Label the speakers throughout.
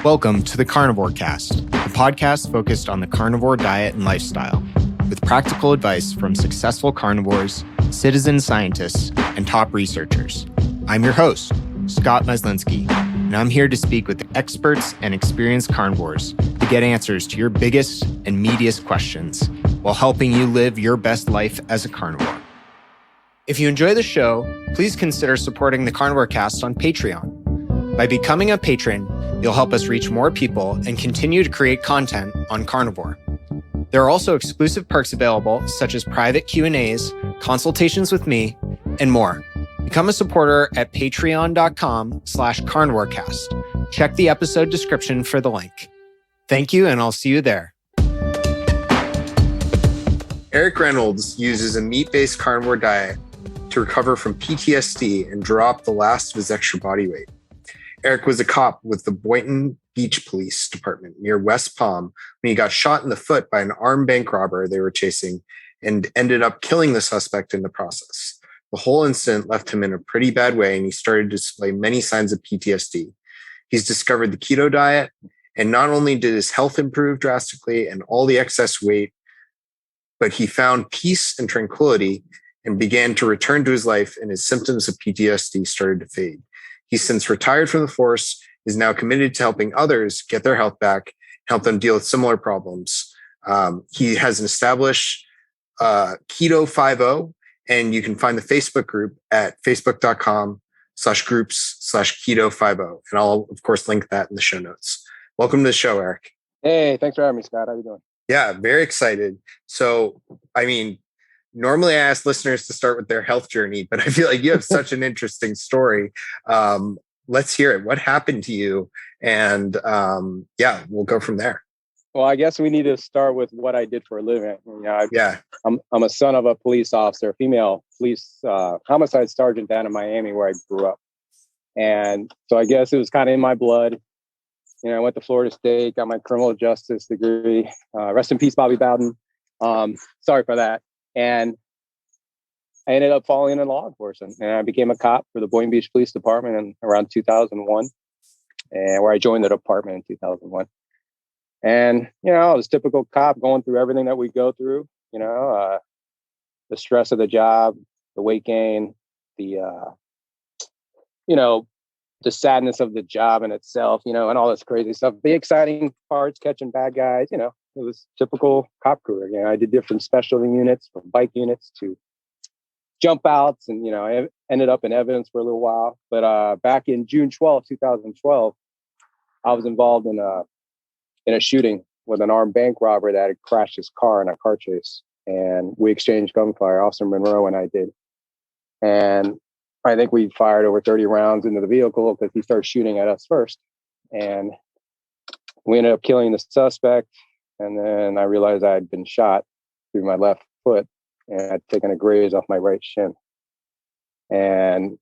Speaker 1: Welcome to the Carnivore Cast, the podcast focused on the carnivore diet and lifestyle, with practical advice from successful carnivores, citizen scientists, and top researchers. I'm your host, Scott Meslinski, and I'm here to speak with experts and experienced carnivores to get answers to your biggest and meatiest questions while helping you live your best life as a carnivore. If you enjoy the show, please consider supporting the Carnivore Cast on Patreon. By becoming a patron, you'll help us reach more people and continue to create content on carnivore. There are also exclusive perks available, such as private Q&As, consultations with me, and more. Become a supporter at patreon.com/carnivorecast. Check the episode description for the link. Thank you, and I'll see you there. Eric Reynolds uses a meat-based carnivore diet to recover from PTSD and drop the last of his extra body weight. Eric was a cop with the Boynton Beach Police Department near West Palm when he got shot in the foot by an armed bank robber they were chasing and ended up killing the suspect in the process. The whole incident left him in a pretty bad way, and he started to display many signs of PTSD. He's discovered the keto diet, and not only did his health improve drastically and all the excess weight, but he found peace and tranquility and began to return to his life, and his symptoms of PTSD started to fade. He's since retired from the force, is now committed to helping others get their health back, help them deal with similar problems. He has an established Keto 50, and you can find the Facebook group at facebook.com/groups/Keto 50. And I'll, of course, link that in the show notes. Welcome to the show, Eric.
Speaker 2: Hey, thanks for having me, Scott. How you doing?
Speaker 1: Yeah, very excited. So, normally I ask listeners to start with their health journey, but I feel like you have such an interesting story. Let's hear it. What happened to you? And we'll go from there.
Speaker 2: Well, I guess we need to start with what I did for a living. I'm a son of a police officer, female police homicide sergeant down in Miami, where I grew up. And so I guess it was kind of in my blood. I went to Florida State, got my criminal justice degree. Rest in peace, Bobby Bowden. Sorry for that. And I ended up falling in law enforcement, and I became a cop for the Boynton Beach Police Department in around 2001, and where I joined the department in 2001. And, I was a typical cop going through everything that we go through, the stress of the job, the weight gain, the sadness of the job in itself, and all this crazy stuff. The exciting parts, catching bad guys, it was typical cop career. I did different specialty units, from bike units to jump outs, and I ended up in evidence for a little while. But back in June 12th, 2012, I was involved in a shooting with an armed bank robber that had crashed his car in a car chase, and we exchanged gunfire. Officer Monroe and I did, and I think we fired over 30 rounds into the vehicle because he started shooting at us first, and we ended up killing the suspect. And then I realized I had been shot through my left foot and I'd taken a graze off my right shin. And,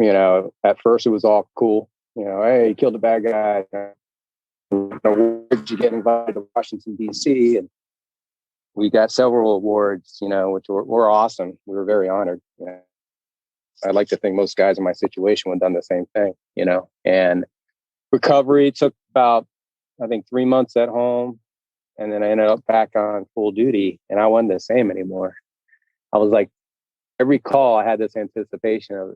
Speaker 2: at first it was all cool. Hey, you killed a bad guy. Awards, you get invited to Washington, D.C. And we got several awards, which were awesome. We were very honored. I'd like to think most guys in my situation would have done the same thing, And recovery took about, I think, 3 months at home. And then I ended up back on full duty, and I wasn't the same anymore. I was like, every call I had this anticipation of,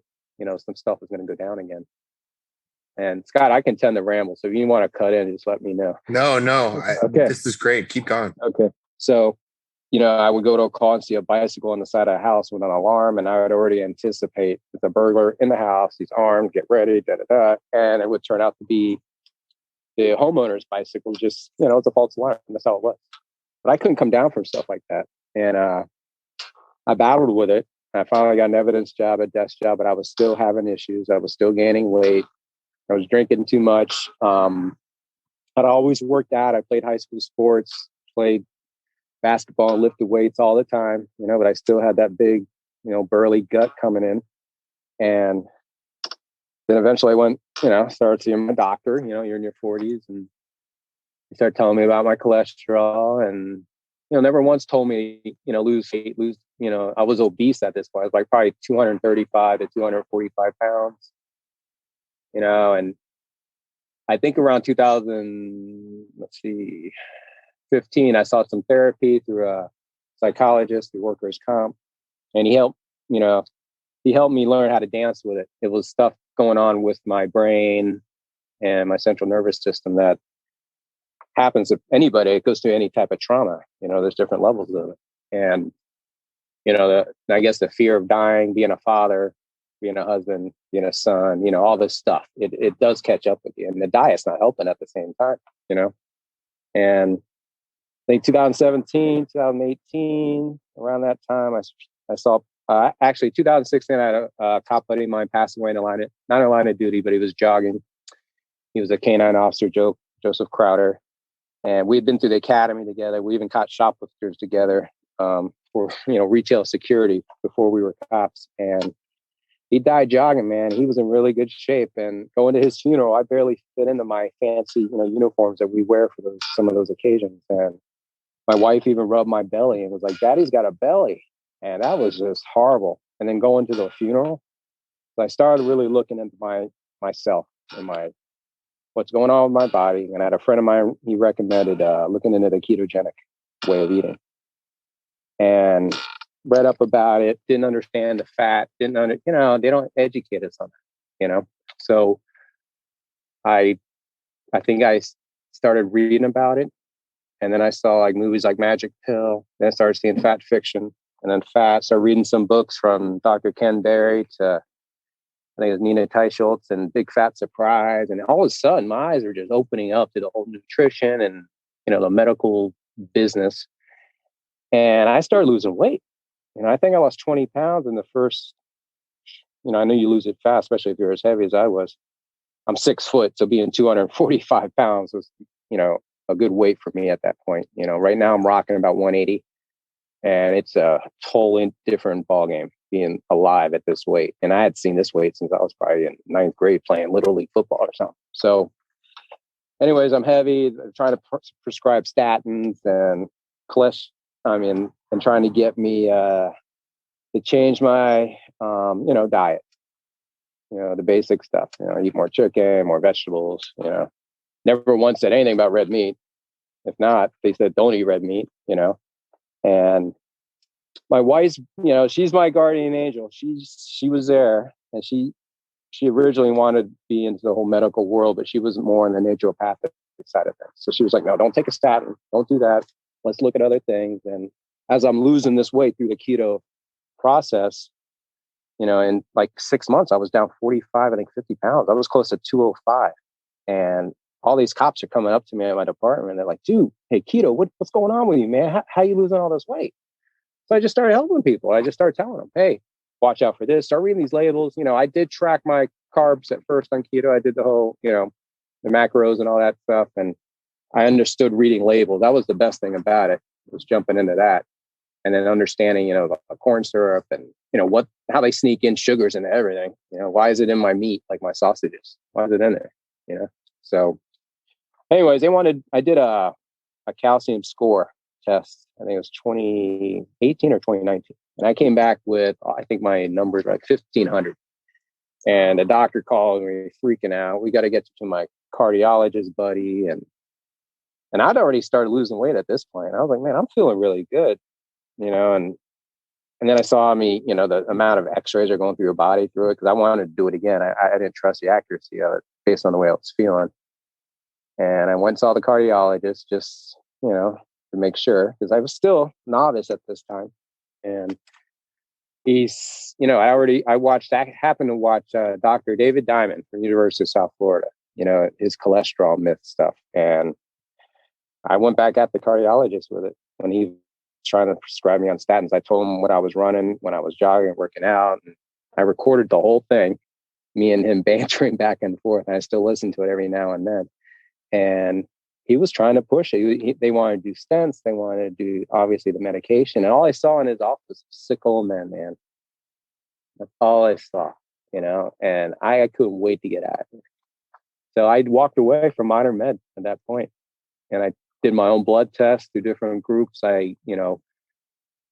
Speaker 2: some stuff was going to go down again. And Scott, I can tend to ramble. So if you want to cut in, just let me know.
Speaker 1: No.
Speaker 2: Okay.
Speaker 1: This is great. Keep going.
Speaker 2: Okay. So, I would go to a call and see a bicycle on the side of the house with an alarm, and I would already anticipate with a burglar in the house. He's armed, get ready, and it would turn out to be the homeowner's bicycle. Just, it's a false alarm. That's how it was. But I couldn't come down from stuff like that. And I battled with it. I finally got an evidence job, a desk job, but I was still having issues. I was still gaining weight. I was drinking too much. But I always worked out. I played high school sports, played basketball, and lifted weights all the time, but I still had that big, burly gut coming in. And then eventually I went, started seeing my doctor. You're in your 40s, and he started telling me about my cholesterol, and never once told me, lose weight, I was obese at this point. I was like probably 235 to 245 pounds, and I think around 2000, let's see, 15, I saw some therapy through a psychologist through workers' comp, and he helped me learn how to dance with it. It was stuff going on with my brain and my central nervous system that happens to anybody. It goes through any type of trauma. There's different levels of it. And, I guess the fear of dying, being a father, being a husband, being a son, all this stuff, it does catch up with you. And the diet's not helping at the same time, And I think 2017, 2018, around that time, I saw, actually 2016, I had a cop buddy of mine pass away not in a line of duty, but he was jogging. He was a canine officer, Joseph Crowder. And we'd been through the academy together. We even caught shoplifters together for, retail security before we were cops. And he died jogging, man. He was in really good shape. And going to his funeral, I barely fit into my fancy, uniforms that we wear for some of those occasions. And my wife even rubbed my belly and was like, "Daddy's got a belly." And that was just horrible. And then going to the funeral, so I started really looking into myself and what's going on with my body. And I had a friend of mine, he recommended looking into the ketogenic way of eating. And read up about it, didn't understand the fat, they don't educate us on that, So I think I started reading about it. And then I saw like movies like Magic Pill. Then I started seeing fat fiction, and then started reading some books from Dr. Ken Berry to, I think it was Nina Teicholz and Big Fat Surprise. And all of a sudden my eyes were just opening up to the whole nutrition and, the medical business. And I started losing weight. I think I lost 20 pounds in the first, I know you lose it fast, especially if you're as heavy as I was. I'm 6 foot. So being 245 pounds was, a good weight for me at that point. Right now I'm rocking about 180, and it's a totally different ballgame being alive at this weight. And I had seen this weight since I was probably in 9th grade playing Little League football or something. So anyways, I'm heavy. I'm trying to prescribe statins and and trying to get me to change my, diet, the basic stuff, eat more chicken, more vegetables, never once said anything about red meat. If not, they said, don't eat red meat, and my wife's, she's my guardian angel. She was there, and she originally wanted to be into the whole medical world, but she was more in the naturopathic side of things. So she was like, no, don't take a statin. Don't do that. Let's look at other things. And as I'm losing this weight through the keto process, in like 6 months, I was down 45, I think 50 pounds. I was close to 205. And all these cops are coming up to me at my department. They're like, "Dude, hey, keto, what's going on with you, man? How you losing all this weight?" So I just started helping people. I just started telling them, "Hey, watch out for this. Start reading these labels." I did track my carbs at first on keto. I did the whole, the macros and all that stuff. And I understood reading labels. That was the best thing about it, was jumping into that. And then understanding, the corn syrup and, how they sneak in sugars into everything. Why is it in my meat, like my sausages? Why is it in there? So anyways, I did a calcium score test. I think it was 2018 or 2019. And I came back with, I think my numbers were like 1,500. And the doctor called me freaking out. "We got to get you to my cardiologist buddy." And I'd already started losing weight at this point. I was like, man, I'm feeling really good, and then I saw the amount of x-rays are going through your body through it, because I wanted to do it again. I didn't trust the accuracy of it based on the way I was feeling. And I went and saw the cardiologist just, to make sure, because I was still novice at this time. And he's, I happened to watch Dr. David Diamond from the University of South Florida, his cholesterol myth stuff. And I went back at the cardiologist with it when he was trying to prescribe me on statins. I told him what I was running when I was jogging and working out. And I recorded the whole thing, me and him bantering back and forth. And I still listen to it every now and then. And he was trying to push it. They wanted to do stents. They wanted to do, obviously, the medication. And all I saw in his office was sick old men, man. That's all I saw, and I couldn't wait to get out of here. So I walked away from modern med at that point. And I did my own blood tests through different groups. I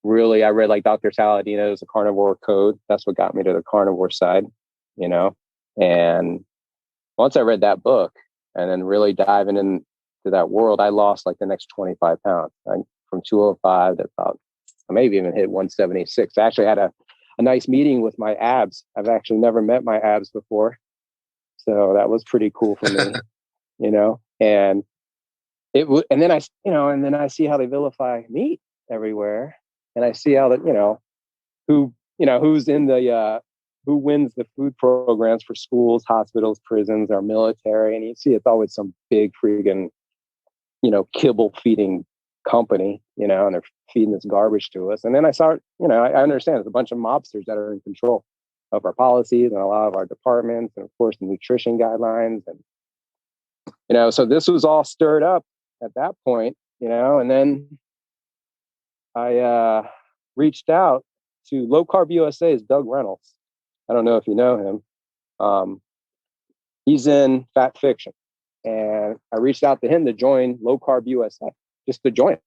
Speaker 2: read like Dr. Saladino's The Carnivore Code. That's what got me to the carnivore side, And once I read that book, and then really diving into that world, I lost like the next 25 pounds. From 205 to about, I maybe even hit 176. I actually had a nice meeting with my abs. I've actually never met my abs before. So that was pretty cool for me, and and then I see how they vilify meat everywhere. And I see how that, who's in the, who wins the food programs for schools, hospitals, prisons, our military. And you see, it's always some big freaking, kibble feeding company, and they're feeding this garbage to us. And then I saw, I understand it's a bunch of mobsters that are in control of our policies and a lot of our departments, and of course the nutrition guidelines. And, so this was all stirred up at that point, and then I reached out to Low Carb USA's Doug Reynolds. I don't know if you know him. He's in Fat Fiction. And I reached out to him to join Low Carb USA, just to join,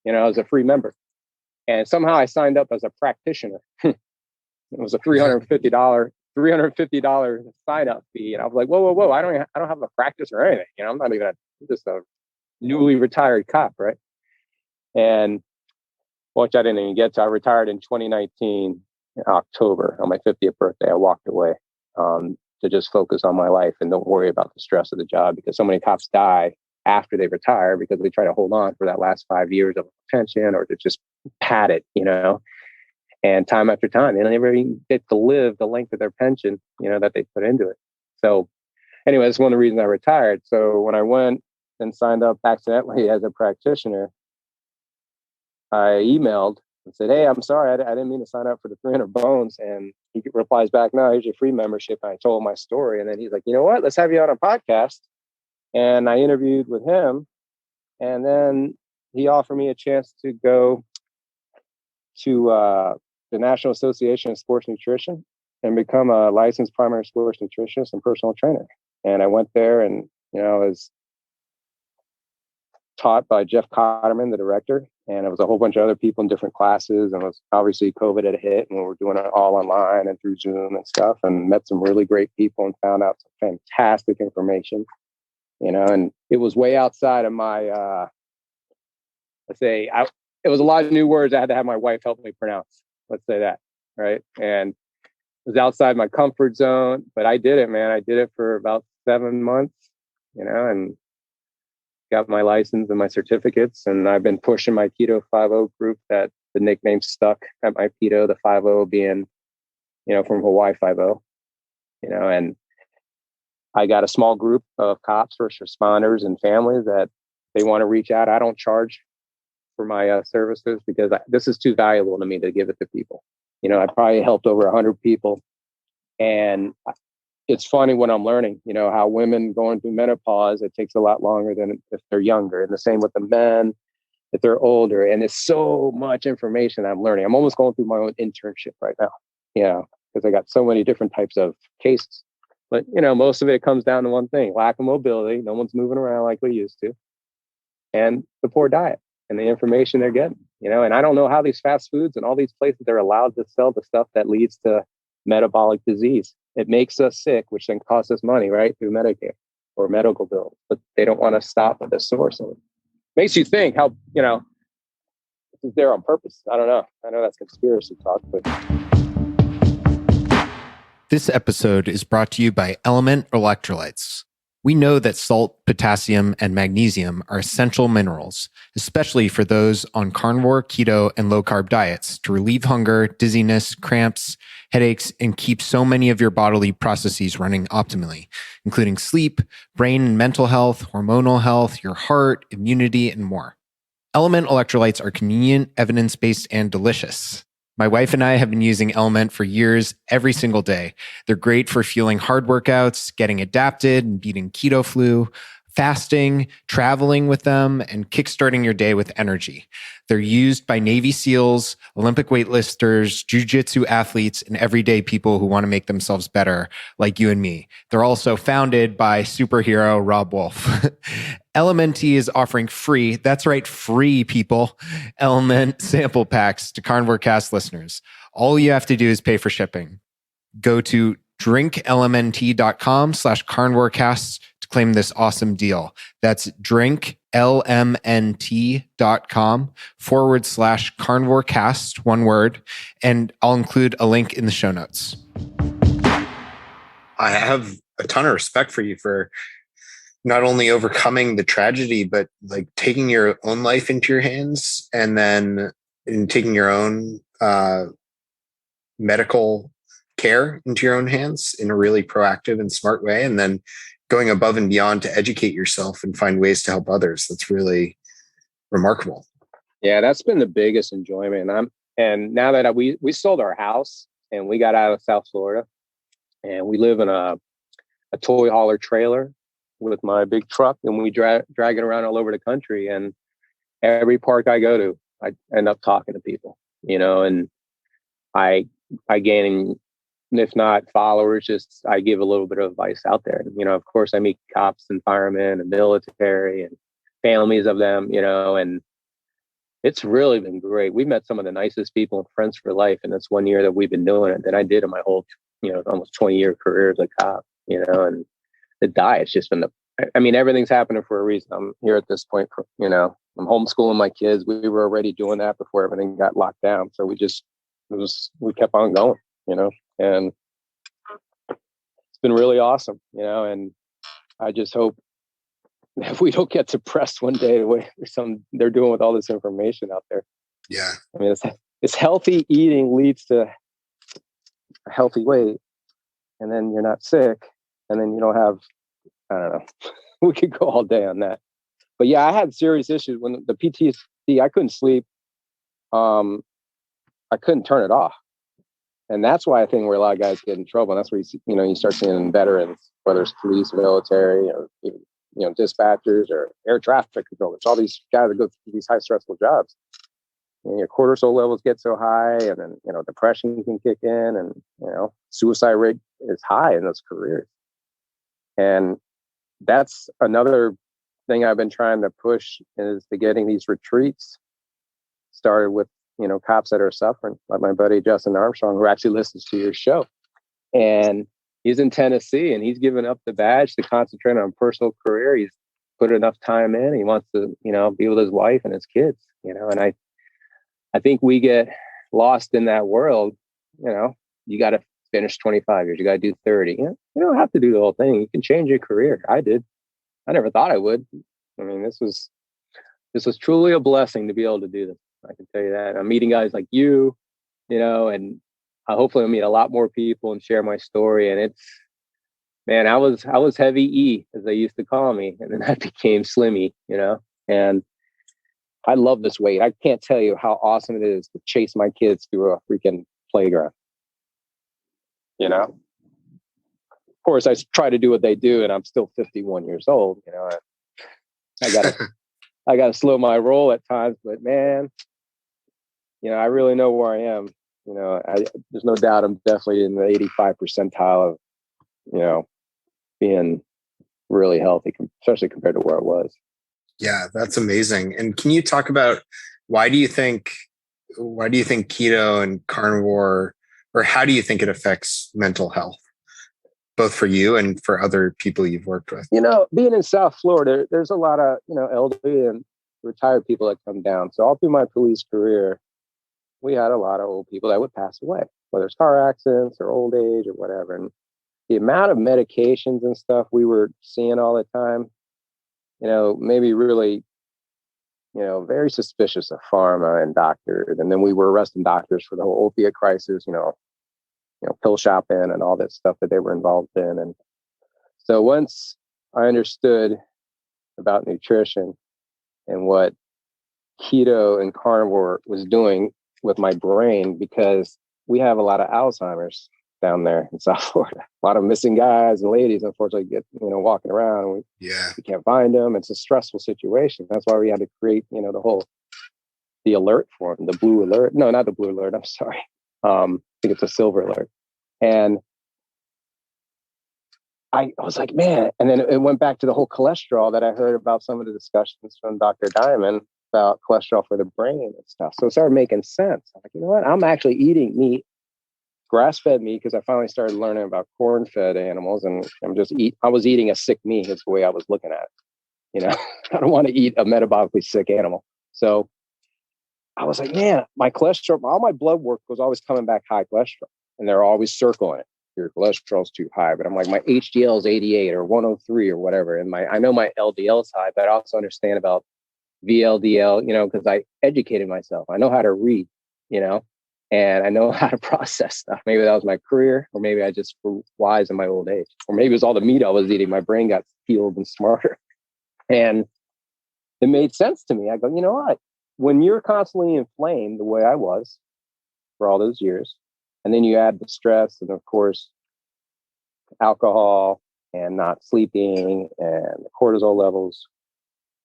Speaker 2: as a free member. And somehow I signed up as a practitioner. It was a $350 sign up fee. And I was like, whoa. I don't have a practice or anything. I'm not even just a newly retired cop. Right. And which I didn't even get to. I retired in 2019, in October, on my 50th birthday. I walked away to just focus on my life and don't worry about the stress of the job, because so many cops die after they retire because they try to hold on for that last 5 years of pension, or to just pad it, and time after time, they never even get to live the length of their pension, that they put into it. So anyway, that's one of the reasons I retired. So when I went and signed up accidentally as a practitioner, I emailed and said, "Hey, I'm sorry, I didn't mean to sign up for the 300 bones." And he replies back, "No, here's your free membership." And I told him my story. And then he's like, "You know what? Let's have you on a podcast." And I interviewed with him. And then he offered me a chance to go to the National Association of Sports Nutrition and become a licensed primary sports nutritionist and personal trainer. And I went there and, I was taught by Jeff Cotterman, the director, and it was a whole bunch of other people in different classes. And it was obviously COVID had hit, and we were doing it all online and through Zoom and stuff, and met some really great people and found out some fantastic information, and it was way outside of my, it was a lot of new words I had to have my wife help me pronounce. Let's say that. Right. And it was outside my comfort zone, but I did it, man. I did it for about 7 months, and got my license and my certificates, and I've been pushing my Keto 5-0 group. That the nickname stuck at my Keto, the 5-0 being, from Hawaii 5-0, and I got a small group of cops, first responders, and families that they want to reach out. I don't charge for my services because this is too valuable to me to give it to people. I probably helped over 100 people, and it's funny what I'm learning, how women going through menopause, it takes a lot longer than if they're younger. And the same with the men, if they're older. And it's so much information I'm learning. I'm almost going through my own internship right now, because I got so many different types of cases. But, most of it comes down to one thing: lack of mobility. No one's moving around like we used to. And the poor diet and the information they're getting, and I don't know how these fast foods and all these places, they're allowed to sell the stuff that leads to metabolic disease. It makes us sick, which then costs us money, right, through Medicare or medical bills. But they don't want to stop at the source of it. Makes you think how, this is there on purpose. I don't know. I know that's conspiracy talk, but.
Speaker 1: This episode is brought to you by LMNT Electrolytes. We know that salt, potassium, and magnesium are essential minerals, especially for those on carnivore, keto, and low-carb diets to relieve hunger, dizziness, cramps, headaches, and keep so many of your bodily processes running optimally, including sleep, brain and mental health, hormonal health, your heart, immunity, and more. LMNT electrolytes are convenient, evidence-based, and delicious. My wife and I have been using LMNT for years, every single day. They're great for fueling hard workouts, getting adapted and beating keto flu, fasting, traveling with them, and kickstarting your day with energy. They're used by Navy SEALs, Olympic weightlifters, jiu-jitsu athletes, and everyday people who want to make themselves better, like you and me. They're also founded by superhero Rob Wolf. LMNT is offering free, that's right, free people, LMNT sample packs to Carnivore Cast listeners. All you have to do is pay for shipping. Go to drinklmnt.com/carnivorecast to to claim this awesome deal. That's drinklmnt.com/carnivorecast, one word. And I'll include a link in the show notes. I have a ton of respect for you for not only overcoming the tragedy, but like taking your own life into your hands and then taking your own medical care into your own hands in a really proactive and smart way. And then going above and beyond to educate yourself and find ways to help others. That's really remarkable.
Speaker 2: Yeah, that's been the biggest enjoyment. And now that we sold our house and we got out of South Florida and we live in a toy hauler trailer with my big truck, and we drag it around all over the country. And every park I go to, I end up talking to people, and I gain, if not followers, just I give a little bit of advice out there. And, of course, I meet cops and firemen and military and families of them, and it's really been great. We've met some of the nicest people and friends for life. And it's 1 year that we've been doing it that I did in my whole, almost 20-year career as a cop, and the diet's just been everything's happening for a reason. I'm here at this point, I'm homeschooling my kids. We were already doing that before everything got locked down. So we kept on going, and it's been really awesome, and I just hope that we don't get depressed one day the way they're doing with all this information out there.
Speaker 1: Yeah.
Speaker 2: It's healthy eating leads to a healthy weight, and then you're not sick, and then you don't have, I don't know, we could go all day on that. But yeah, I had serious issues when the PTSD, I couldn't sleep. I couldn't turn it off. And that's why I think where a lot of guys get in trouble. And that's where you start seeing veterans, whether it's police, military, or dispatchers or air traffic controllers, all these guys that go through these high stressful jobs. And your cortisol levels get so high, and then depression can kick in, and suicide rate is high in those careers. And that's another thing I've been trying to push, is to getting these retreats started with cops that are suffering, like my buddy Justin Armstrong, who actually listens to your show. And he's in Tennessee, and he's given up the badge to concentrate on personal career. He's put enough time in. He wants to, be with his wife and his kids, and I think we get lost in that world. You got to finish 25 years. You got to do 30. You don't have to do the whole thing. You can change your career. I did. I never thought I would. This was truly a blessing to be able to do this. I can tell you that. I'm meeting guys like you, and hopefully I'll meet a lot more people and share my story. And I was heavy E, as they used to call me. And then I became Slimmy, and I love this weight. I can't tell you how awesome it is to chase my kids through a freaking playground. Of course, I try to do what they do, and I'm still 51 years old. I gotta slow my roll at times, but man, I really know where I am. There's no doubt I'm definitely in the 85 percentile of, being really healthy, especially compared to where I was.
Speaker 1: Yeah, that's amazing. And can you talk about why do you think keto and carnivore, or how do you think it affects mental health, both for you and for other people you've worked with?
Speaker 2: Being in South Florida, there's a lot of, elderly and retired people that come down. So all through my police career, we had a lot of old people that would pass away, whether it's car accidents or old age or whatever. And the amount of medications and stuff we were seeing all the time, maybe really, very suspicious of pharma and doctors. And then we were arresting doctors for the whole opiate crisis, pill shopping and all that stuff that they were involved in. And so once I understood about nutrition and what keto and carnivore was doing with my brain, because we have a lot of Alzheimer's down there in South Florida. A lot of missing guys and ladies, unfortunately, get walking around, and we can't find them. It's a stressful situation. That's why we had to create the alert form, the blue alert. No, not the blue alert. I'm sorry. I think it's a silver alert. And I was like, man. And then it went back to the whole cholesterol that I heard about, some of the discussions from Dr. Diamond about cholesterol for the brain and stuff. So it started making sense. I'm like, you know what? I'm actually eating meat grass-fed meat because I finally started learning about corn-fed animals, and I was eating a sick meat. That's the way I was looking at it. You know, I don't want to eat a metabolically sick animal. So I was like, man, my cholesterol, all my blood work was always coming back high cholesterol, and they're always circling it. Your cholesterol's too high, but I'm like, my HDL is 88 or 103 or whatever, and I know my LDL is high, but I also understand about VLDL, you know, because I educated myself. I know how to read, you know, and I know how to process stuff. Maybe that was my career, or maybe I just grew wise in my old age, or maybe it was all the meat I was eating. My brain got healed and smarter, and it made sense to me. I go, you know what? When you're constantly inflamed the way I was for all those years, and then you add the stress and, of course, alcohol and not sleeping and the cortisol levels,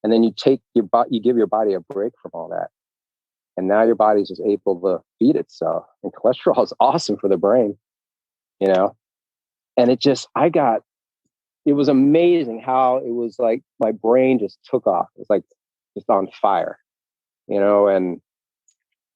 Speaker 2: and then you give your body a break from all that. And now your body's just able to feed itself. And cholesterol is awesome for the brain, you know? And it was amazing how it was like my brain just took off. It's like just on fire, you know? And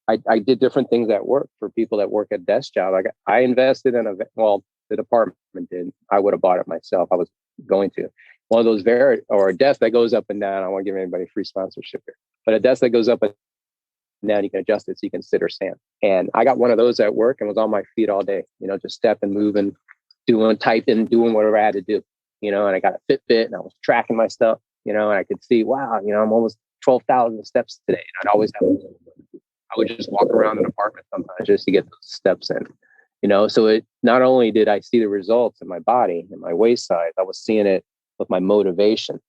Speaker 2: I did different things at work for people that work at desk job. I invested in the department did. I would have bought it myself. I was going to. One of those or a desk that goes up and down. I don't want to give anybody free sponsorship here, but a desk that goes up and down, you can adjust it so you can sit or stand. And I got one of those at work and was on my feet all day, you know, just stepping, moving, typing, doing whatever I had to do, you know, and I got a Fitbit and I was tracking my stuff, you know, and I could see, wow, you know, I'm almost 12,000 steps today. And I would just walk around an apartment sometimes just to get those steps in, you know. So not only did I see the results in my body and my waist size, I was seeing it with my motivation,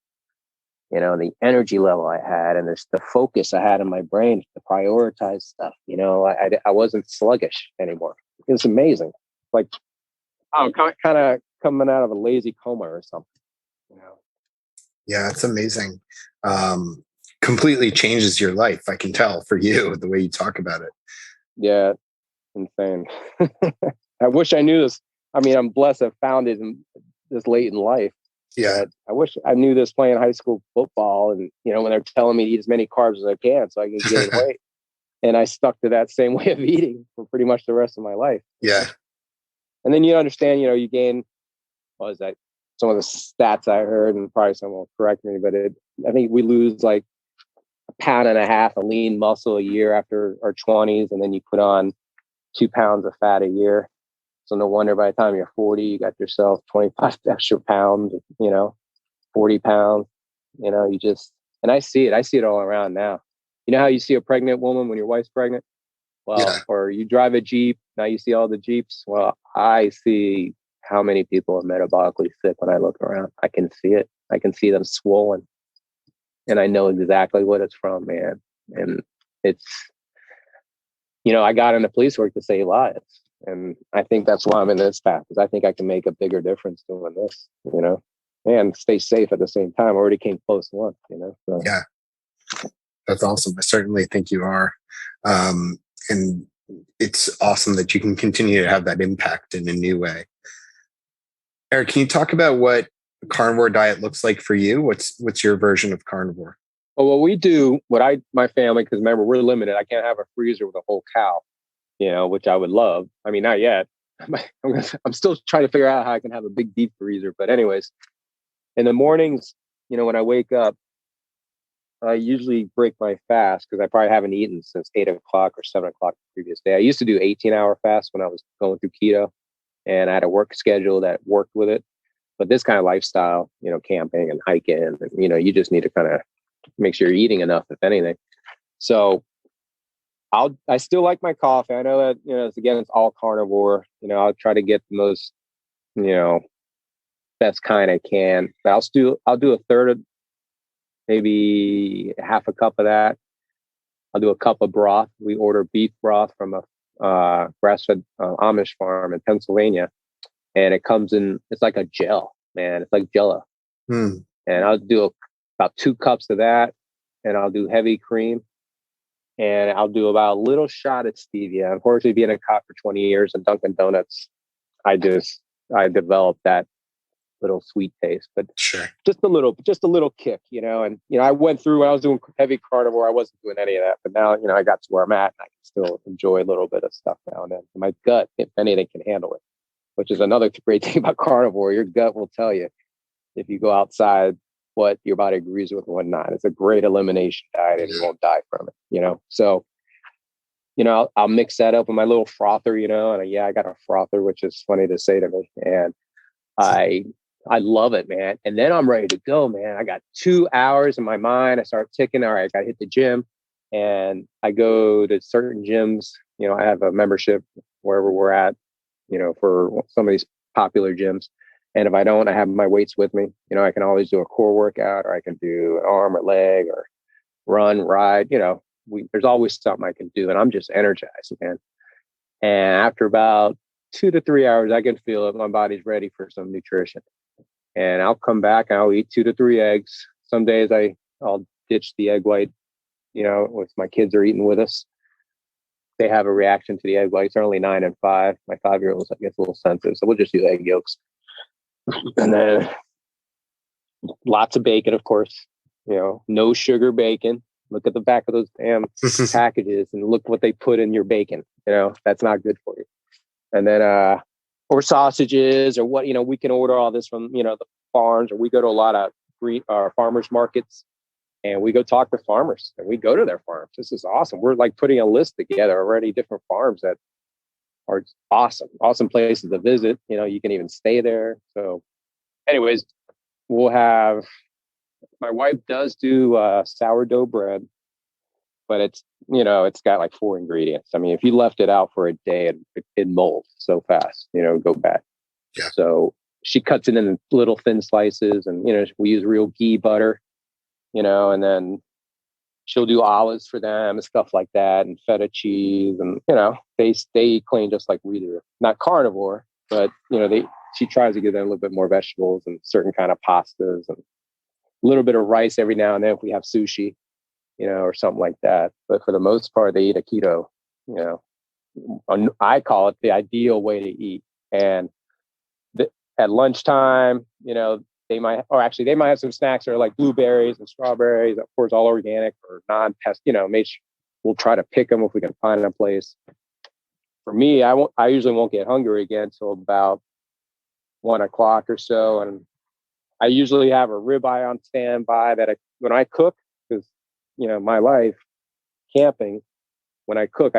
Speaker 2: you know, the energy level I had, and the focus I had in my brain to prioritize stuff. You know, I wasn't sluggish anymore. It was amazing. Like I'm kind of coming out of a lazy coma or something, you know.
Speaker 1: Yeah, it's amazing. Completely changes your life. I can tell for you the way you talk about it.
Speaker 2: Yeah, insane. I wish I knew this. I mean, I'm blessed I found it this late in life.
Speaker 1: Yeah.
Speaker 2: But I wish I knew this playing high school football, and you know, when they're telling me to eat as many carbs as I can so I can gain weight, and I stuck to that same way of eating for pretty much the rest of my life.
Speaker 1: Yeah.
Speaker 2: And then you understand, you know, you gain, what was that? Some of the stats I heard, and probably someone will correct me, but I think we lose like 1.5 pounds of lean muscle a year after our 20s, and then you put on 2 pounds of fat a year. So no wonder by the time you're 40, you got yourself 25 extra pounds, you know, 40 pounds, you know, and I see it all around now. You know how you see a pregnant woman when your wife's pregnant? Well, yeah. Or you drive a Jeep, now you see all the Jeeps. Well, I see how many people are metabolically sick when I look around. I can see it. I can see them swollen. And I know exactly what it's from, man. And it's, you know, I got into police work to save lives. And I think that's why I'm in this path, because I think I can make a bigger difference doing this, you know, and stay safe at the same time. I already came close once, you know. So.
Speaker 1: Yeah, that's awesome. I certainly think you are. And it's awesome that you can continue to have that impact in a new way. Eric, can you talk about what a carnivore diet looks like for you? What's your version of carnivore?
Speaker 2: Well, what we do, my family, because remember, we're limited. I can't have a freezer with a whole cow, you know, which I would love. I mean, not yet. I'm still trying to figure out how I can have a big deep freezer. But anyways, in the mornings, you know, when I wake up, I usually break my fast because I probably haven't eaten since 8 o'clock or 7 o'clock the previous day. I used to do 18-hour fast when I was going through keto, and I had a work schedule that worked with it. But this kind of lifestyle, you know, camping and hiking, and, you know, you just need to kind of make sure you're eating enough, if anything. So I still like my coffee. I know that, you know, it's all carnivore. You know, I'll try to get the most, you know, best kind I can. But I'll do a third of, maybe half a cup of that. I'll do a cup of broth. We order beef broth from a grass-fed Amish farm in Pennsylvania, and it comes in. It's like a gel, man. It's like Jello. And I'll do about 2 cups of that, and I'll do heavy cream. And I'll do about a little shot of stevia. Unfortunately, being a cop for 20 years and Dunkin' Donuts, I developed that little sweet taste, but
Speaker 1: sure,
Speaker 2: just a little kick, you know. And, you know, I went through when I was doing heavy carnivore, I wasn't doing any of that, but now, you know, I got to where I'm at and I can still enjoy a little bit of stuff now and then. My gut, if anything, can handle it, which is another great thing about carnivore. Your gut will tell you if you go outside what your body agrees with and what not. It's a great elimination diet and you won't die from it, So, I'll mix that up with my little frother, and I got a frother, which is funny to say to me. And I love it, man. And then I'm ready to go, man. I got 2 hours in my mind. I start ticking. All right, I got to hit the gym. And I go to certain gyms. I have a membership wherever we're at, for some of these popular gyms. And if I don't, I have my weights with me. I can always do a core workout, or I can do an arm or leg or run, ride. There's always something I can do. And I'm just energized, man. And after about 2 to 3 hours, I can feel it. My body's ready for some nutrition. And I'll come back and I'll eat 2 to 3 eggs. Some days I'll ditch the egg white, if my kids are eating with us. They have a reaction to the egg whites. They're only 9 and 5. My 5-year-old gets a little sensitive. So we'll just do egg yolks. And then lots of bacon, of course, no sugar bacon. Look at the back of those damn packages and look what they put in your bacon. That's not good for you. And then, or sausages or what, we can order all this from, the farms, or we go to a lot of farmers markets and we go talk to farmers and we go to their farms. This is awesome. We're like putting a list together already, different farms that are awesome places to visit. You can even stay there. So anyways, we'll have, my wife does do sourdough bread, but it's got like 4 ingredients. I mean, if you left it out for a day, it'd mold so fast, go bad.
Speaker 1: Yeah.
Speaker 2: So she cuts it in little thin slices, and we use real ghee butter, and then she'll do olives for them and stuff like that, and feta cheese, and they eat clean just like we do. Not carnivore, but she tries to give them a little bit more vegetables and certain kind of pastas and a little bit of rice every now and then if we have sushi, or something like that. But for the most part, they eat a keto. I call it the ideal way to eat. And at lunchtime, they might have some snacks that are like blueberries and strawberries, of course, all organic or non-pest. We'll try to pick them if we can find a place. For me, I usually won't get hungry again until about 1 o'clock or so, and I usually have a ribeye on standby that when I cook, because my life camping, when I cook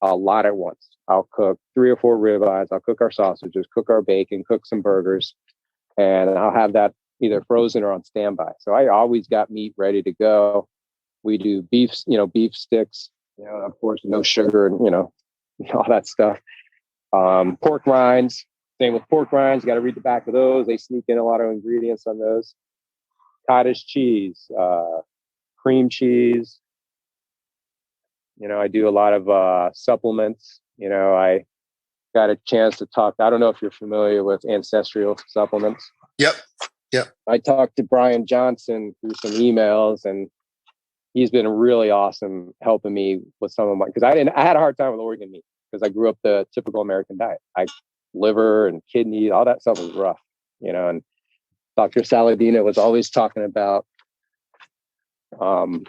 Speaker 2: a lot at once. I'll cook 3 or 4 ribeyes. I'll cook our sausages, cook our bacon, cook some burgers, and I'll have that either frozen or on standby. So I always got meat ready to go. We do beef sticks, of course, no sugar and all that stuff. Pork rinds. Same with pork rinds. You got to read the back of those. They sneak in a lot of ingredients on those. Cottage cheese, cream cheese. I do a lot of supplements. I got a chance to talk. I don't know if you're familiar with ancestral supplements.
Speaker 1: Yep.
Speaker 2: I talked to Brian Johnson through some emails, and he's been really awesome helping me with some of my, because I had a hard time with organ meat because I grew up the typical American diet. Liver and kidney, all that stuff was rough, and Dr. Saladino was always talking about, organ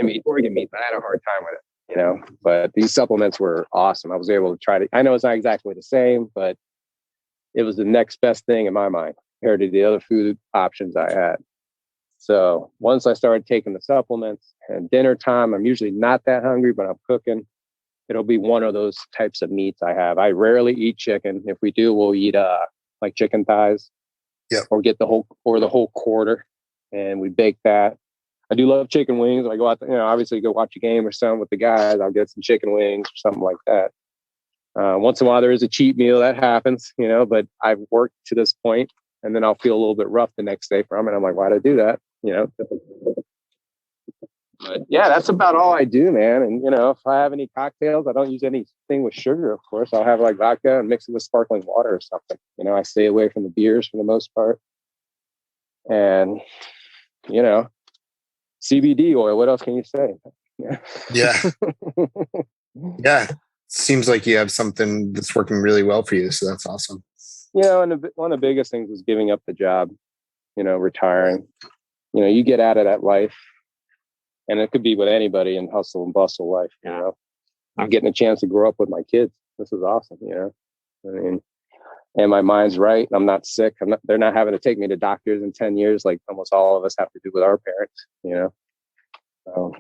Speaker 2: meat, but I had a hard time with it, but these supplements were awesome. I was able to try to, I know it's not exactly the same, but it was the next best thing in my mind compared to the other food options I had. So once I started taking the supplements and dinner time, I'm usually not that hungry, but I'm cooking. It'll be one of those types of meats I have. I rarely eat chicken. If we do, we'll eat like chicken thighs, or get the whole quarter, and we bake that. I do love chicken wings. I go out, obviously go watch a game or something with the guys. I'll get some chicken wings or something like that. Once in a while, there is a cheat meal that happens, but I've worked to this point, and then I'll feel a little bit rough the next day from it. I'm like, why'd I do that? But yeah, that's about all I do, man. And, if I have any cocktails, I don't use anything with sugar, of course. I'll have like vodka and mix it with sparkling water or something. I stay away from the beers for the most part. And, CBD oil, what else can you say?
Speaker 1: Yeah. Yeah. Seems like you have something that's working really well for you. So that's awesome.
Speaker 2: And one of the biggest things is giving up the job, retiring. You get out of that life. And it could be with anybody in hustle and bustle life, you know. I'm getting a chance to grow up with my kids. This is awesome, you know. I mean, and my mind's right. I'm not sick. They're not having to take me to doctors in 10 years like almost all of us have to do with our parents, you know. So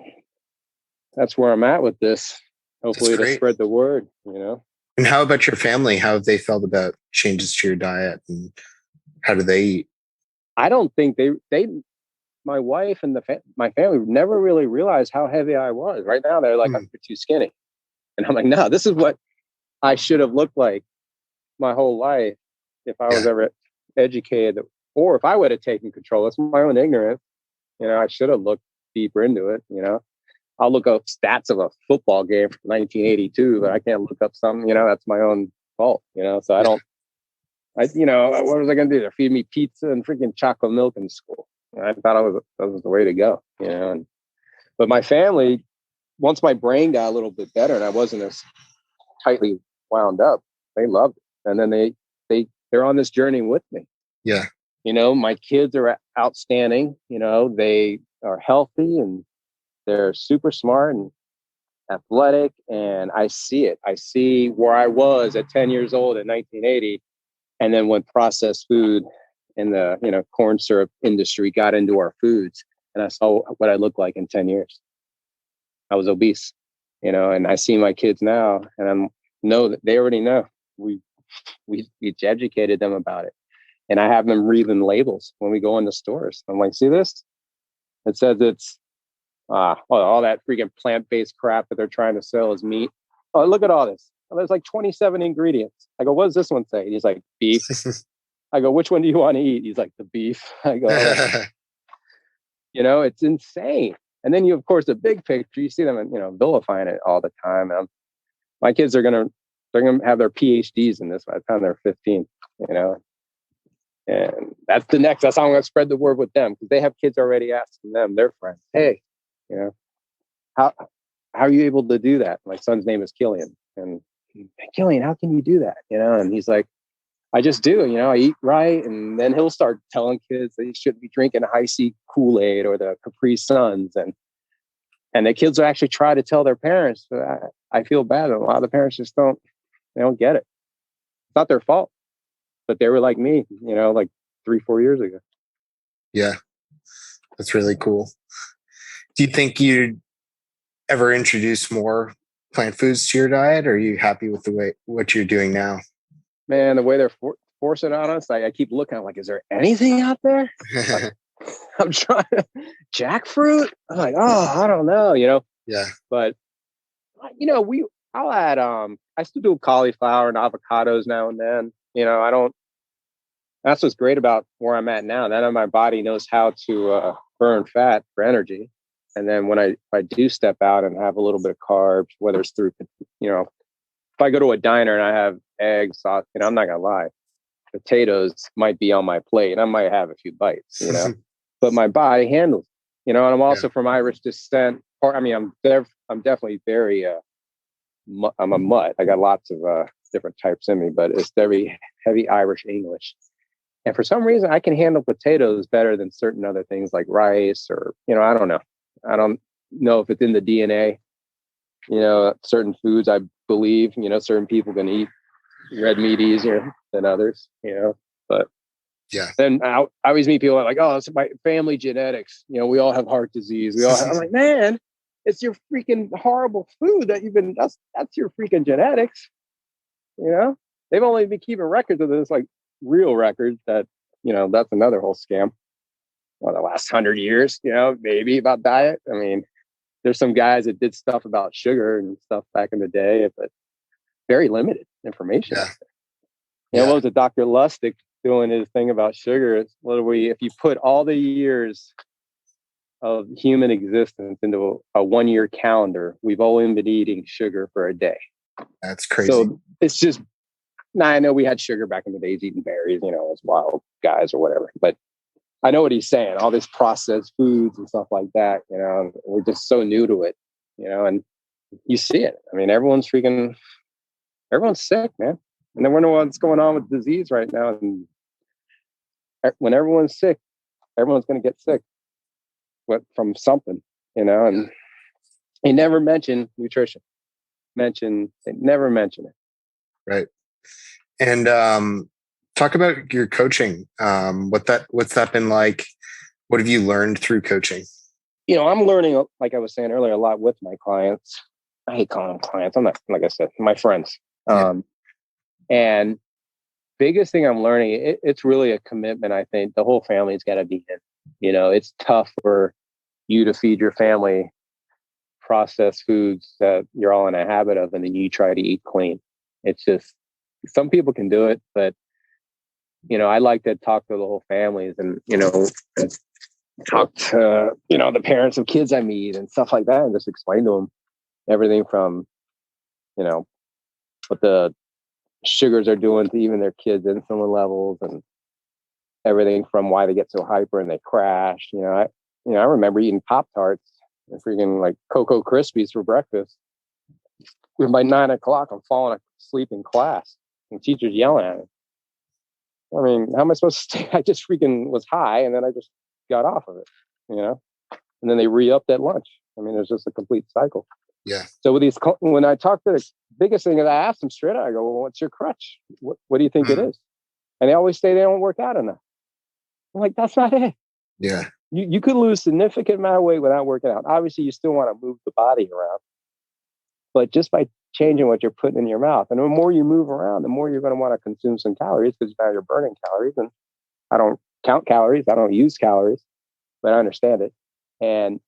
Speaker 2: that's where I'm at with this. Hopefully to spread the word, you know.
Speaker 1: And how about your family? How have they felt about changes to your diet, and how do they eat?
Speaker 2: I don't think they my wife and my family never really realized how heavy I was. Right now, they're like, "You're too skinny," and I'm like, "No, this is what I should have looked like my whole life if I was ever educated, or if I would have taken control." It's my own ignorance, you know. I should have looked deeper into it, you know. I'll look up stats of a football game from 1982, but I can't look up something, you know. That's my own fault, you know. So you know, what was I going to do? They feed me pizza and freaking chocolate milk in school. I thought that was the way to go, you know. But my family, once my brain got a little bit better and I wasn't as tightly wound up, they loved it. And then they're on this journey with me.
Speaker 1: Yeah.
Speaker 2: You know, my kids are outstanding. You know, they are healthy and they're super smart and athletic. And I see it. I see where I was at 10 years old in 1980. And then when processed food and the, you know, corn syrup industry got into our foods, and I saw what I looked like in 10 years. I was obese, you know, and I see my kids now and I know that they already know. We educated them about it. And I have them reading labels when we go in the stores. I'm like, see this? It says it's all that freaking plant-based crap that they're trying to sell as meat. Oh, look at all this. Oh, there's like 27 ingredients. I go, what does this one say? He's like, beef. I go, which one do you want to eat? He's like, the beef. I go, you know, it's insane. And then of course, the big picture, you see them, you know, vilifying it all the time. My kids they're gonna have their PhDs in this by the time they're 15, you know. And that's how I'm gonna spread the word with them, because they have kids already asking them, their friends, hey, you know, how are you able to do that? My son's name is Killian. And Killian, how can you do that? You know, and he's like, I just do, you know, I eat right. And then he'll start telling kids they shouldn't be drinking High C Kool-Aid or the Capri Suns. And the kids will actually try to tell their parents, but I feel bad. A lot of the parents just don't get it. It's not their fault, but they were like me, you know, like 3-4 years ago.
Speaker 1: Yeah. That's really cool. Do you think you'd ever introduce more plant foods to your diet, or are you happy with what you're doing now?
Speaker 2: Man, the way they're forcing it on us, I keep looking. I'm like, is there anything out there? Like, I'm trying jackfruit. I'm like, oh, I don't know, you know.
Speaker 1: Yeah.
Speaker 2: But you know, I'll add I still do cauliflower and avocados now and then. You know, that's what's great about where I'm at now. Now my body knows how to burn fat for energy. And then when I do step out and have a little bit of carbs, whether it's through, you know, if I go to a diner and I have eggs, sauce, you know, I'm not gonna lie, potatoes might be on my plate and I might have a few bites, you know, but my body handles, you know. And I'm also from Irish descent. Or I mean, I'm definitely very I'm a mutt. I got lots of different types in me, but it's very heavy Irish English. And for some reason, I can handle potatoes better than certain other things like rice or, you know, I don't know. I don't know if it's in the DNA. You know, certain foods, I believe, you know, certain people can eat red meat easier than others, you know. But
Speaker 1: yeah, then
Speaker 2: I always meet people like, oh, it's my family genetics. You know, we all have heart disease. I'm like, man, it's your freaking horrible food that's your freaking genetics. You know, they've only been keeping records of this, like real records that, you know, that's another whole scam. Well, the last 100 years, you know, maybe about diet. I mean, there's some guys that did stuff about sugar and stuff back in the day, but very limited information.
Speaker 1: Yeah.
Speaker 2: You know, what was it, Dr. Lustig doing his thing about sugar? If you put all the years of human existence into a 1-year calendar, we've only been eating sugar for a day.
Speaker 1: That's crazy.
Speaker 2: So it's just, I know we had sugar back in the days eating berries, you know, as wild guys or whatever, but I know what he's saying, all this processed foods and stuff like that, you know, we're just so new to it, you know, and you see it. I mean, everyone's sick, man. And then we know what's going on with disease right now. And when everyone's sick, everyone's going to get sick from something. and they never mention nutrition. They never mention it.
Speaker 1: Right. And talk about your coaching. What's that been like? What have you learned through coaching?
Speaker 2: I'm learning, like I was saying earlier, a lot with my clients. I hate calling them clients. I'm not, like I said, my friends. And biggest thing I'm learning, it's really a commitment. I think the whole family's got to be in. It's tough for you to feed your family processed foods that you're all in a habit of, and then you try to eat clean. It's just, some people can do it, but I like to talk to the whole families and talk to the parents of kids I meet and stuff like that, and just explain to them everything from what the sugars are doing to even their kids' insulin levels, and everything from why they get so hyper and they crash. I remember eating Pop-Tarts and freaking like Cocoa Krispies for breakfast. And by 9 o'clock, I'm falling asleep in class and teachers yelling at me. I mean, how am I supposed to stay? I just freaking was high, and then I just got off of it, and then they re-upped at lunch. I mean, it was just a complete cycle.
Speaker 1: Yeah.
Speaker 2: So when I talk to the biggest thing is I ask them straight out, I go, well, what's your crutch? What do you think it is? And they always say they don't work out enough. I'm like, that's not it.
Speaker 1: Yeah.
Speaker 2: You could lose significant amount of weight without working out. Obviously, you still want to move the body around, but just by changing what you're putting in your mouth, and the more you move around, the more you're going to want to consume some calories, because now you're burning calories. And I don't count calories. I don't use calories, but I understand it. And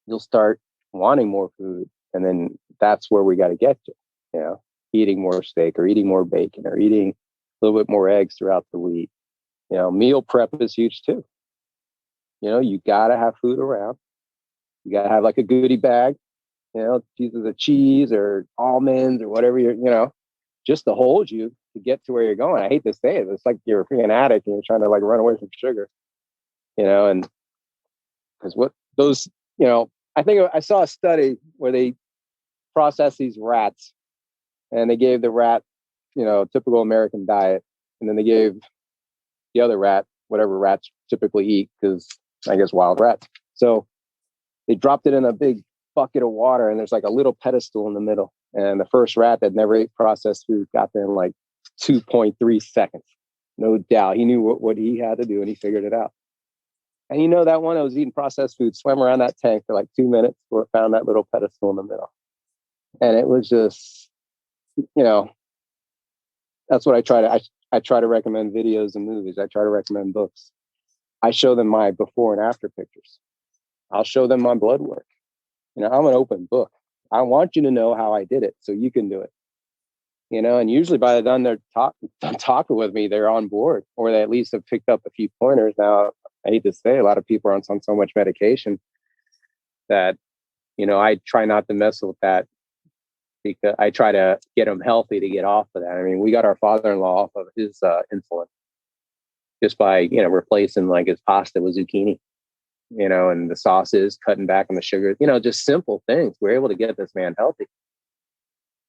Speaker 2: you'll start wanting more food. And then that's where we got to get to, eating more steak or eating more bacon or eating a little bit more eggs throughout the week. Meal prep is huge too. You got to have food around. You got to have like a goodie bag, pieces of cheese or almonds or whatever just to hold you to get to where you're going. I hate to say it. It's like you're a freaking addict and you're trying to like run away from sugar, and because what those, I think I saw a study where they processed these rats, and they gave the rat, typical American diet. And then they gave the other rat whatever rats typically eat, because I guess wild rats. So they dropped it in a big bucket of water, and there's like a little pedestal in the middle. And the first rat that never ate processed food got there in like 2.3 seconds. No doubt. He knew what he had to do, and he figured it out. And that one that was eating processed food swam around that tank for like 2 minutes before it found that little pedestal in the middle. And it was just, that's what I try to, I try to recommend videos and movies. I try to recommend books. I show them my before and after pictures. I'll show them my blood work. I'm an open book. I want you to know how I did it so you can do it. And usually by the time they're done talking with me, they're on board, or they at least have picked up a few pointers. Now, I hate to say, a lot of people are on so much medication that, I try not to mess with that, because I try to get them healthy to get off of that. I mean, we got our father-in-law off of his insulin just by, replacing like his pasta with zucchini, and the sauces, cutting back on the sugar, just simple things. We're able to get this man healthy,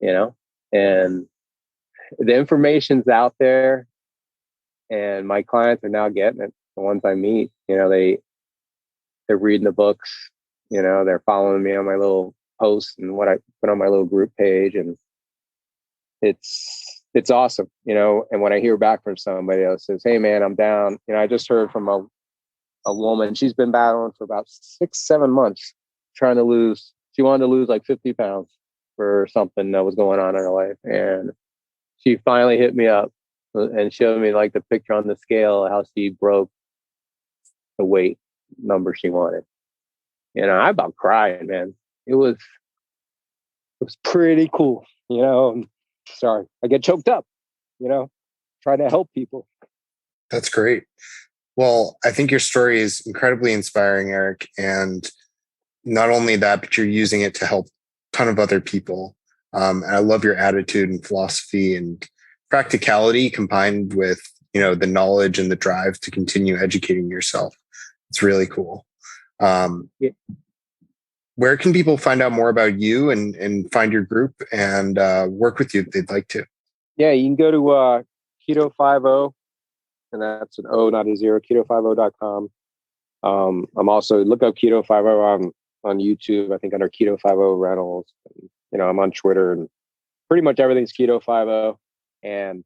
Speaker 2: and the information's out there, and my clients are now getting it. The ones I meet, they're reading the books, they're following me on my little posts and what I put on my little group page, and it's awesome, and when I hear back from somebody else says, hey man, I'm down. I just heard from a woman, she's been battling for about 6-7 months, she wanted to lose like 50 pounds for something that was going on in her life. And she finally hit me up and showed me like the picture on the scale, how she broke the weight number she wanted. I about crying, man. It was pretty cool. Sorry, I get choked up, trying to help people.
Speaker 1: That's great. Well, I think your story is incredibly inspiring, Eric. And not only that, but you're using it to help a ton of other people. And I love your attitude and philosophy and practicality combined with, the knowledge and the drive to continue educating yourself. It's really cool.
Speaker 2: Yeah.
Speaker 1: Where can people find out more about you and find your group and work with you if they'd like to?
Speaker 2: Yeah, you can go to Keto50, and that's an O, not a zero, keto50.com. I'm also, look up Keto50. on YouTube, I think under Keto 50 Reynolds. And, you know, I'm on Twitter, and pretty much everything's Keto 50. And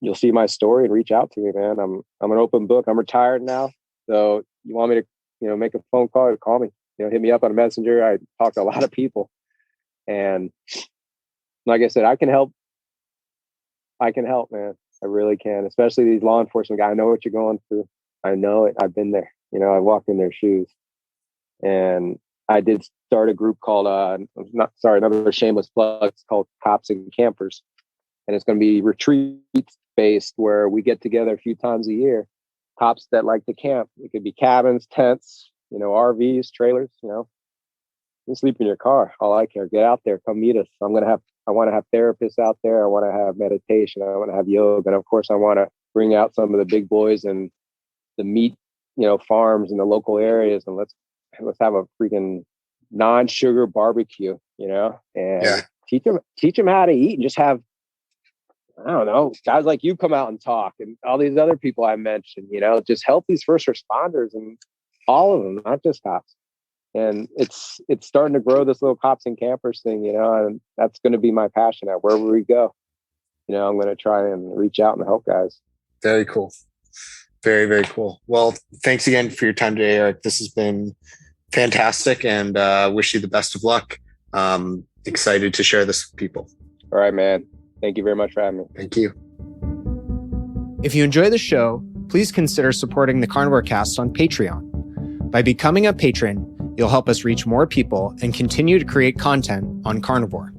Speaker 2: you'll see my story and reach out to me, man. I'm an open book. I'm retired now. So you want me to, you know, make a phone call, call me, you know, hit me up on a messenger. I talk to a lot of people, and like I said, I can help, man. I really can, especially these law enforcement guys. I know what you're going through. I know it. I've been there. You know, I walked in their shoes. And I did start a group called, another shameless plug. It's called Cops and Campers. And it's going to be retreats based, where we get together a few times a year. Cops that like to camp. It could be cabins, tents, you know, RVs, trailers, you know. You sleep in your car. All I care. Get out there. Come meet us. I want to have therapists out there. I want to have meditation. I want to have yoga. And of course, I want to bring out some of the big boys and the meat, you know, farms in the local areas. And let's have a freaking non-sugar barbecue, you know, and teach them how to eat, and just have, I don't know, guys like you come out and talk, and all these other people I mentioned, you know, just help these first responders, and all of them, not just cops. And it's starting to grow, this little Cops and Campers thing, you know, and that's going to be my passion at wherever we go. You know, I'm going to try and reach out and help guys.
Speaker 1: Very cool. Very, very cool. Well, thanks again for your time today, Eric. This has been fantastic, and wish you the best of luck. Excited to share this with people.
Speaker 2: All right, man. Thank you very much for having me.
Speaker 1: Thank you.
Speaker 3: If you enjoy the show, please consider supporting the Carnivore Cast on Patreon. By becoming a patron, you'll help us reach more people and continue to create content on carnivore.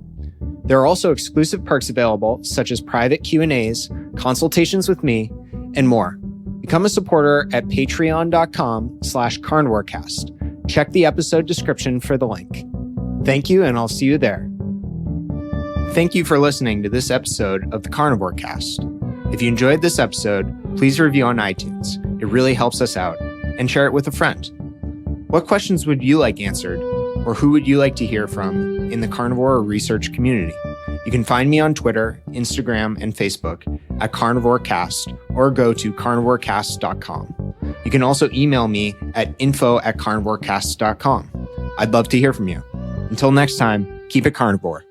Speaker 3: There are also exclusive perks available, such as private Q&As, consultations with me, and more. Become a supporter at patreon.com/carnivorecast. Check the episode description for the link. Thank you, and I'll see you there. Thank you for listening to this episode of the Carnivore Cast. If you enjoyed this episode, please review on iTunes. It really helps us out. And share it with a friend. What questions would you like answered, or who would you like to hear from in the carnivore research community? You can find me on Twitter, Instagram, and Facebook at CarnivoreCast, or go to carnivorecast.com. You can also email me at info@carnivorecast.com. I'd love to hear from you. Until next time, keep it carnivore.